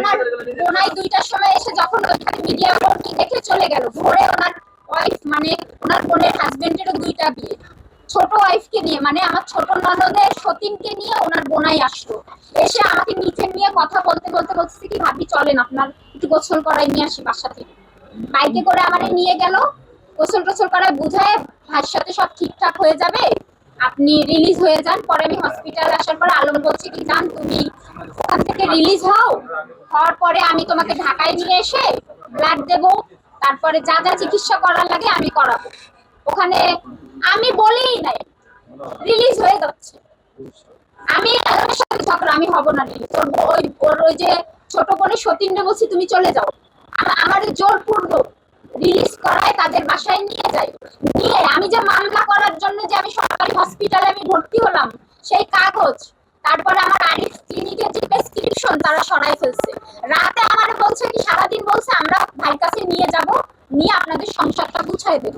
ওনার ওনাই 2টার সময় এসে যখন মিডিয়া কর্মী দেখে চলে গেল, ভোরে ওনার ওয়াইফ মানে ওনার বোনের হাজবেন্ডেরও 2টা বিয়ে, ছোট ওয়াইফকে নিয়ে মানে আমার ছোট ননদের সতীনকে নিয়ে ওনার বোনাই আসলো, এসে আমাকে নিচে নিয়ে কথা বলতে বলতে বলছে কি ভাবি চলেন আপনার একটু গোসল করাই নিয়ে আসি বাসা থেকে। বাইকে করে আমারে নিয়ে গেল, গোসল টোসল করায় বুঝায় ভাইয়ের সাথে সব ঠিকঠাক হয়ে যাবে, আপনি রিলিজ হয়ে যান। পরে আমি হসপিটালে আসার পর আলম বলছে কি জান তুমি ওখান থেকে রিলিজ হওয়ার পরে আমি তোমাকে ঢাকায় নিয়ে এসে ব্লাড দেব, তারপরে যা যা চিকিৎসা করার লাগে আমি করাবো। ওখানে আমি বলেই নাই রিলিজ হয়ে যাচ্ছে, আমি আলমের সাথে ঝগড়া, আমি হব না রিলিজ। ওই যে ছোট বোনের সতীন্দ্র বলছি তুমি চলে যাও, আমার জোরপূর্বক রিলিজ করায় তাদের বাসায় নিয়ে যায়, নিয়ে আমি যে মামলা করার জন্য যে আমি সরকারি হসপিটালে আমি ভর্তি হলাম সেই কাগজ, তারপরে আমার আরিফ ক্লিনিকের যে প্রেসক্রিপশন তারা সরাই ফেলছে। রাতে আমার বলছে কি সারাদিন বলছে আমরা ভাইয়ের কাছে নিয়ে যাব, নিয়ে আপনাদের সংসারটা গুছাই দেব।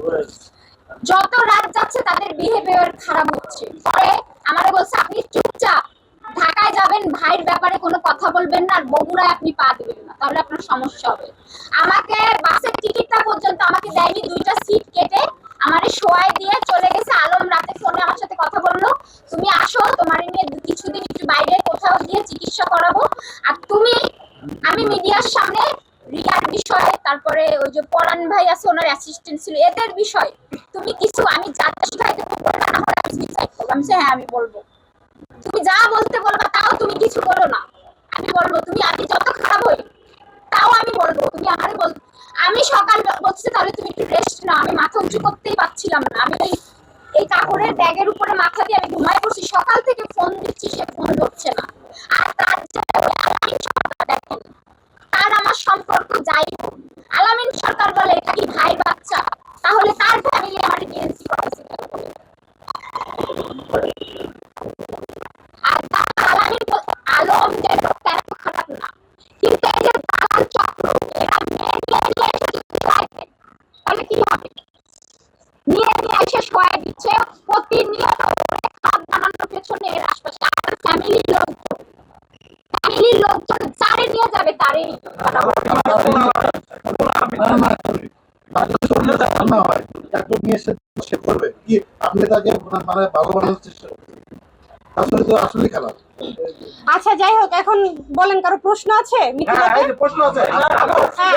যত রাত যাচ্ছে তাদের বিহেভিয়ার খারাপ হচ্ছে। পরে আমারে বলছে আপনি চুপচাপ ঢাকায় যাবেন, ভাইয়ের ব্যাপারে কোনো কথা বলবেন না, আর বগুড়ায় আপনি পা দিবেন না, তাহলে আপনার সমস্যা হবে। আমাকে বাসের টিকিটটা পর্যন্ত আমাকে দেয়নি, 2টা সিট কেটে আমারে শোয়াই দিয়ে চলে গেছে। আলম রাতে ফোনে আমার সাথে কথা বললো, তুমি আসো তোমার নিয়ে কিছুদিন একটু বাইরে কোথাও গিয়ে চিকিৎসা করাবো, আর তুমি আমি মিডিয়ার সামনে রিয়ার বিষয়ে, তারপরে ওই যে পরান ভাই আছে ওনার অ্যাসিস্ট্যান্ট ছিল, এদের বিষয় তুমি কিছু আমি যাতে শিখাইতে বলবো না, হলে আমি সুইসাইড করবো। আমি হ্যাঁ আমি বলবো, তুমি যা বলতে বলবা তাও তুমি কিছু করো না, আমি বলবো তুমি আমি যত খারাপ হই তাও আমি বলবো, তুমি আমারে বল। আমি সকাল বলছে তাহলে তুমি একটু রেস্ট নাও, আমি মাথা উঁচু করতেই পারছিলাম না, আমি এই কাপড়ের ব্যাগের উপরে মাথা দিয়ে আমি ঘুমাই পড়ছি, সকাল থেকে ফোন দিচ্ছি সে ফোন ধরছে না। আর তার আলামিন সরকার দেখেন, তার আমার সম্পর্ক যাই হোক, আলামিন সরকার বলে এটা কি ভাই বাচ্চা, তাহলে তার ফ্যামিলি আমার ডিএনসি করেছে। আর আলামিন আলম যে লোকটা এত খারাপ না, কিন্তু এই যে দালাল চক্র এরা নিয়ে নিয়ে এসে যদি রাখেন তাহলে কি হবে, নিয়ে নিয়ে এসে শোয়াই দিচ্ছে প্রতিনিয়ত খাদ বানানোর পেছনে এর আশপাশে আর ফ্যামিলির লোকজন যারে নিয়ে যাবে তারই আপনি তাকে মানে ভালো বানানোর চেষ্টা করছেন, আসলে তো আসলে খারাপ। আচ্ছা যাই হোক, এখন বলেন কারো প্রশ্ন আছে? প্রশ্ন আছে। হ্যাঁ,